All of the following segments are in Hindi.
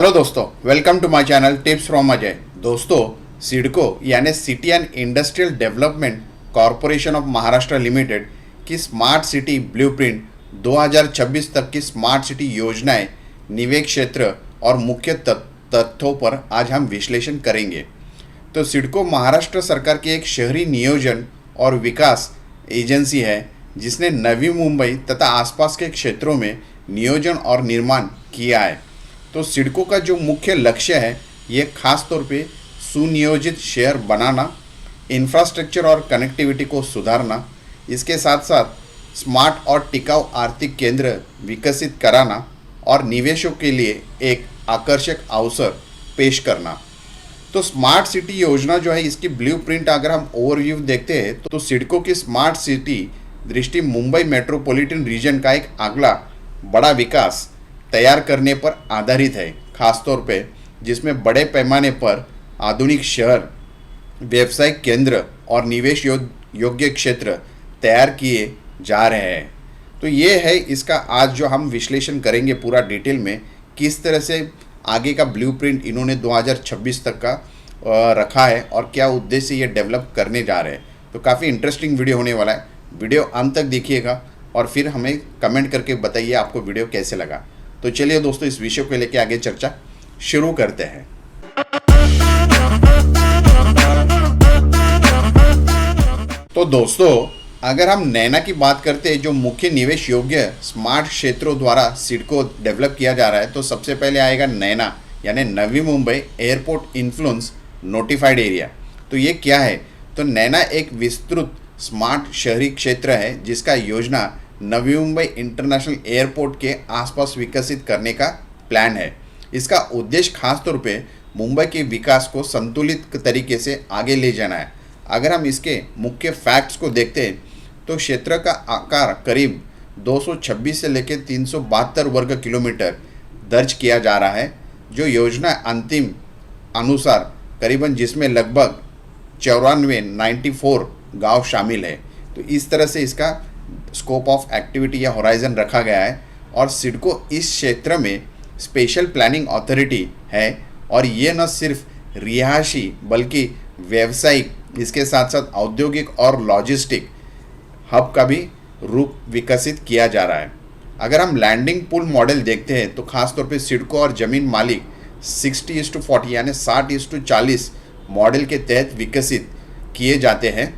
हेलो दोस्तों, welcome to my channel tips from Ajay. दोस्तों, सिडको यानी city and industrial development corporation of Maharashtra limited की स्मार्ट सिटी ब्लूप्रिंट 2026 तक की स्मार्ट सिटी योजनाएं, निवेश क्षेत्र और मुख्य तथ्यों पर आज हम विश्लेषण करेंगे। तो सिडको महाराष्ट्र सरकार की एक शहरी नियोजन और विकास एजेंसी है जिसने नवी मुंबई तथा आसपास के क्षेत्रों में नियोजन और निर्माण किया है। तो सिडको का जो मुख्य लक्ष्य है ये खास तौर पे सुनियोजित शहर बनाना, इंफ्रास्ट्रक्चर और कनेक्टिविटी को सुधारना, इसके साथ साथ स्मार्ट और टिकाऊ आर्थिक केंद्र विकसित कराना और निवेशों के लिए एक आकर्षक अवसर पेश करना। तो स्मार्ट सिटी योजना जो है इसकी ब्लूप्रिंट अगर हम ओवरव्यू देखते हैं तो सिडको की स्मार्ट सिटी दृष्टि मुंबई मेट्रोपॉलिटन रीजन का एक अगला बड़ा विकास तैयार करने पर आधारित है, खासतौर पे जिसमें बड़े पैमाने पर आधुनिक शहर, व्यावसायिक केंद्र और निवेश योग्य क्षेत्र तैयार किए जा रहे हैं। तो ये है इसका आज जो हम विश्लेषण करेंगे पूरा डिटेल में, किस तरह से आगे का ब्लूप्रिंट इन्होंने 2026 तक का रखा है और क्या उद्देश्य ये डेवलप करने जा रहे हैं। तो काफ़ी इंटरेस्टिंग वीडियो होने वाला है, वीडियो अंत तक देखिएगा और फिर हमें कमेंट करके बताइए आपको वीडियो कैसे लगा। तो चलिए दोस्तों, इस विषय को लेकर आगे चर्चा शुरू करते हैं। तो दोस्तों, अगर हम नैना की बात करते हैं जो मुख्य निवेश योग्य स्मार्ट क्षेत्रों द्वारा सिडको डेवलप किया जा रहा है, तो सबसे पहले आएगा नैना यानी Navi Mumbai airport influence notified area. तो ये क्या है? तो नैना एक विस्तृत स्मार्ट शहरी क्षेत्र है जिसका योजना नवी मुंबई इंटरनेशनल एयरपोर्ट के आसपास विकसित करने का प्लान है। इसका उद्देश्य खासतौर पे मुंबई के विकास को संतुलित तरीके से आगे ले जाना है। अगर हम इसके मुख्य फैक्ट्स को देखते हैं तो क्षेत्र का आकार करीब 226 से लेकर 372 वर्ग किलोमीटर दर्ज किया जा रहा है, जो योजना अंतिम अनुसार करीबन जिसमें लगभग 94 गांव शामिल है। तो इस तरह से इसका स्कोप ऑफ एक्टिविटी या होराइजन रखा गया है और सिडको इस क्षेत्र में स्पेशल प्लानिंग अथॉरिटी है और ये न सिर्फ रिहायशी बल्कि व्यावसायिक, इसके साथ साथ औद्योगिक और लॉजिस्टिक हब का भी रूप विकसित किया जा रहा है। अगर हम लैंडिंग पूल मॉडल देखते हैं तो खासतौर पे सिडको और ज़मीन मालिक 60:40 यानी 60:40 मॉडल के तहत विकसित किए जाते हैं,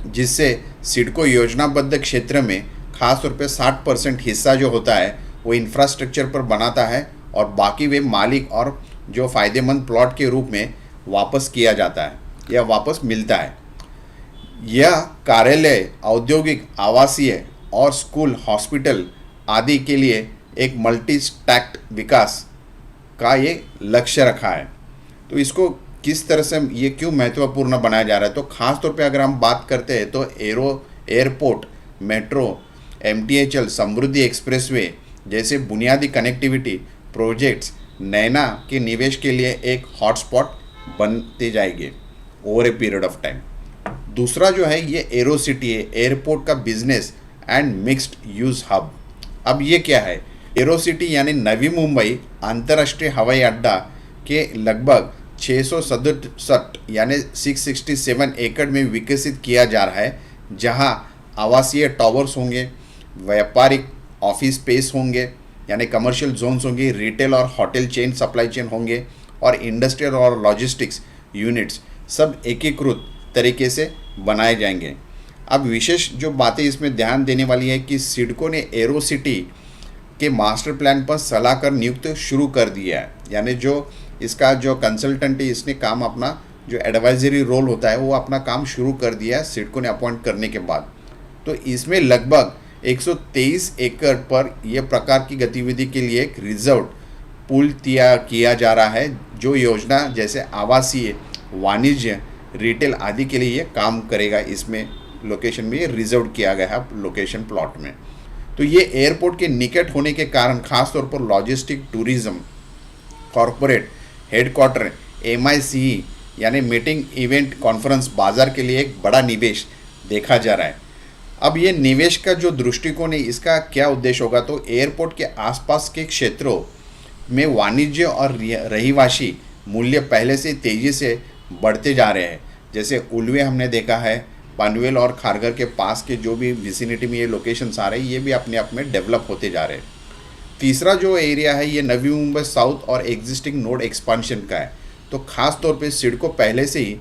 जिससे सिडको योजनाबद्ध क्षेत्र में खासतौर पे 60% हिस्सा जो होता है वो इंफ्रास्ट्रक्चर पर बनाता है और बाकी वे मालिक और जो फ़ायदेमंद प्लॉट के रूप में वापस किया जाता है या वापस मिलता है। यह कार्यालय, औद्योगिक, आवासीय और स्कूल, हॉस्पिटल आदि के लिए एक मल्टी स्टैक्ड विकास का ये लक्ष्य रखा है। तो इसको किस तरह से ये क्यों महत्वपूर्ण बनाया जा रहा है? तो ख़ास तौर पे अगर हम बात करते हैं तो एयरपोर्ट, मेट्रो, MTHL, समृद्धि एक्सप्रेसवे जैसे बुनियादी कनेक्टिविटी प्रोजेक्ट्स नैना के निवेश के लिए एक हॉटस्पॉट बनते जाएंगे over a period of time. दूसरा जो है ये एरो सिटी है, एयरपोर्ट का business and mixed use hub. अब ये क्या है? एरो सिटी यानी नवी मुंबई अंतर्राष्ट्रीय हवाई अड्डा के लगभग 667 यानी 667 एकड़ में विकसित किया जा रहा है, जहां आवासीय टावर्स होंगे, व्यापारिक ऑफिस स्पेस होंगे यानी कमर्शियल जोन्स होंगे, रिटेल और होटल चेन, सप्लाई चेन होंगे और इंडस्ट्रियल और लॉजिस्टिक्स यूनिट्स सब एकीकृत तरीके से बनाए जाएंगे। अब विशेष जो बातें इसमें ध्यान देने वाली है कि सिडको ने एरो सिटी के मास्टर प्लान पर सलाहकार नियुक्त शुरू कर दिया है, यानी जो इसका जो कंसल्टेंट है इसने काम अपना जो एडवाइजरी रोल होता है वो अपना काम शुरू कर दिया है सिडको ने अपॉइंट करने के बाद। तो इसमें लगभग 123 एकड़ पर यह प्रकार की गतिविधि के लिए एक रिजर्व पूल किया जा रहा है, जो योजना जैसे आवासीय, वाणिज्य, रिटेल आदि के लिए ये काम करेगा। इसमें लोकेशन में ये रिजर्व किया गया है लोकेशन प्लॉट में। तो ये एयरपोर्ट के निकट होने के कारण खासतौर पर logistic, tourism, corporate headquarter, MICE यानी मीटिंग, इवेंट, कॉन्फ्रेंस, बाजार के लिए एक बड़ा निवेश देखा जा रहा है। अब ये निवेश का जो दृष्टिकोण है इसका क्या उद्देश्य होगा? तो एयरपोर्ट के आसपास के क्षेत्रों में वाणिज्य और रहिवासी मूल्य पहले से तेज़ी से बढ़ते जा रहे हैं। जैसे उल्वे हमने देखा है, पनवेल और खारघर के पास के जो भी विसिनिटी में ये लोकेशंस आ रहे हैं, ये भी अपने आप में डेवलप होते जा रहे हैं। तीसरा जो एरिया है ये नवी मुंबई साउथ और एग्जिस्टिंग नोड एक्सपांशन का है। तो खास तौर पे सिडको पहले से ही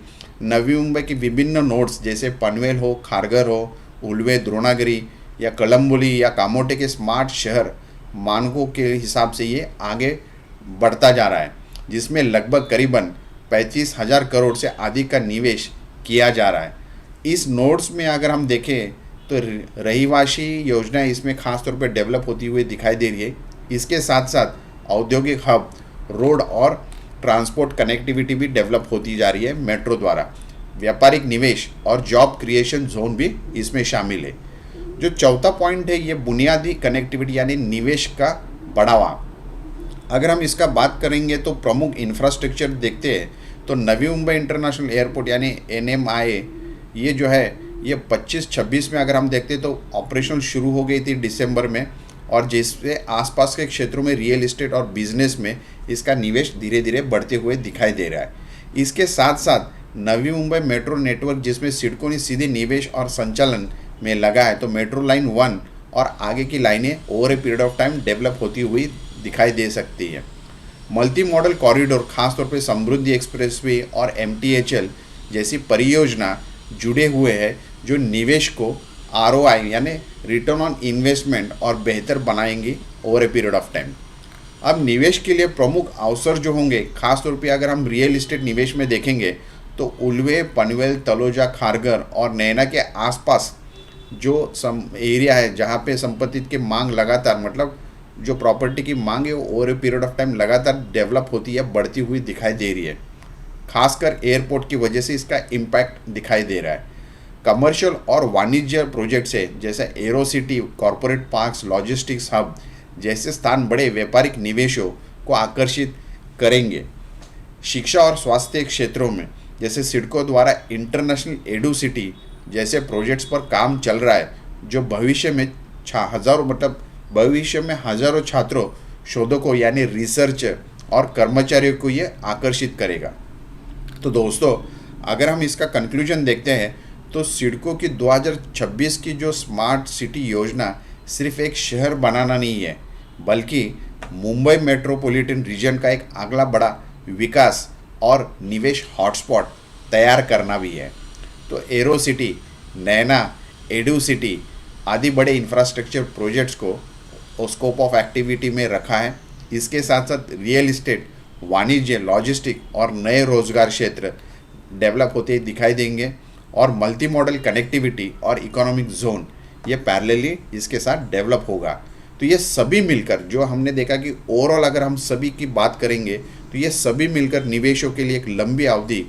नवी मुंबई की विभिन्न नोड्स जैसे पनवेल हो, खारघर हो, उल्वे, द्रोणागिरी या कलम्बोली या कामोटे के स्मार्ट शहर मानकों के हिसाब से ये आगे बढ़ता जा रहा है, जिसमें लगभग करीबन 35,000 करोड़ से अधिक का निवेश किया जा रहा है। इस नोड्स में अगर हम देखें तो रहिवासी योजना इसमें खास तौर पर डेवलप होती हुई दिखाई दे रही है। इसके साथ साथ औद्योगिक हब, रोड और ट्रांसपोर्ट कनेक्टिविटी भी डेवलप होती जा रही है मेट्रो द्वारा। व्यापारिक निवेश और जॉब क्रिएशन जोन भी इसमें शामिल है। जो चौथा पॉइंट है ये बुनियादी कनेक्टिविटी यानी निवेश का बढ़ावा। अगर हम इसका बात करेंगे तो प्रमुख इंफ्रास्ट्रक्चर देखते हैं तो नवी मुंबई इंटरनेशनल एयरपोर्ट यानी NMIA ये जो है ये 25-26 में अगर हम देखते हैं तो ऑपरेशन शुरू हो गई थी दिसंबर में, और जिससे आसपास के क्षेत्रों में रियल एस्टेट और बिजनेस में इसका निवेश धीरे धीरे बढ़ते हुए दिखाई दे रहा है। इसके साथ साथ नवी मुंबई मेट्रो नेटवर्क जिसमें सिडको ने सीधे निवेश और संचालन में लगा है, तो मेट्रो लाइन 1 और आगे की लाइनें over a period of time develop होती हुई दिखाई दे सकती है। मल्टी मॉडल कॉरिडोर खासतौर पर समृद्धि एक्सप्रेसवे और MTHL जैसी परियोजना जुड़े हुए हैं जो निवेश को ROI यानी रिटर्न ऑन इन्वेस्टमेंट और बेहतर बनाएंगी over a period of time. अब निवेश के लिए प्रमुख अवसर जो होंगे खासतौर पे अगर हम रियल इस्टेट निवेश में देखेंगे तो उल्वे, पनवेल, तलोजा, खारघर और नैना के आसपास जो एरिया है जहाँ पे संपत्ति की मांग लगातार मतलब जो प्रॉपर्टी की मांग है वो over a period of time लगातार डेवलप होती है, बढ़ती हुई दिखाई दे रही है। खासकर एयरपोर्ट की वजह से इसका इम्पैक्ट दिखाई दे रहा है। कमर्शियल और वाणिज्य प्रोजेक्ट्स है जैसे arrow city, corporate parks, logistics hub जैसे स्थान बड़े व्यापारिक निवेशों को आकर्षित करेंगे। शिक्षा और स्वास्थ्य क्षेत्रों में जैसे सिडको द्वारा इंटरनेशनल एडू सिटी जैसे प्रोजेक्ट्स पर काम चल रहा है जो भविष्य में हज़ारों छात्रों, शोधकों यानी रिसर्चर और कर्मचारियों को ये आकर्षित करेगा। तो दोस्तों अगर हम इसका कंक्लूजन देखते हैं तो सिडको की 2026 की जो स्मार्ट सिटी योजना सिर्फ एक शहर बनाना नहीं है बल्कि मुंबई मेट्रोपॉलिटन रीजन का एक अगला बड़ा विकास और निवेश हॉटस्पॉट तैयार करना भी है। तो एरो सिटी, नैना, एडू सिटी आदि बड़े इंफ्रास्ट्रक्चर प्रोजेक्ट्स को स्कोप ऑफ एक्टिविटी में रखा है। इसके साथ साथ रियल इस्टेट, वाणिज्य, लॉजिस्टिक और नए रोजगार क्षेत्र डेवलप होते दिखाई देंगे और मल्टी मॉडल कनेक्टिविटी और इकोनॉमिक जोन ये पैरेलली इसके साथ डेवलप होगा। तो ये सभी मिलकर जो हमने देखा कि ओवरऑल अगर हम सभी की बात करेंगे तो ये सभी मिलकर निवेशों के लिए एक लंबी अवधि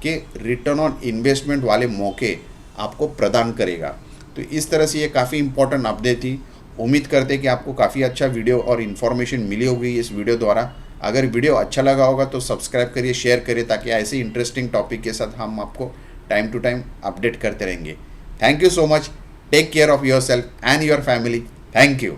के रिटर्न ऑन इन्वेस्टमेंट वाले मौके आपको प्रदान करेगा। तो इस तरह से ये काफ़ी इंपॉर्टेंट अपडेट थी। उम्मीद करते हैं कि आपको काफ़ी अच्छा वीडियो और इन्फॉर्मेशन मिली होगी इस वीडियो द्वारा। अगर वीडियो अच्छा लगा होगा तो सब्सक्राइब करिए, शेयर करिए ताकि ऐसे इंटरेस्टिंग टॉपिक के साथ हम आपको टाइम टू टाइम अपडेट करते रहेंगे। Thank you so much. Take care of yourself and your family. Thank you.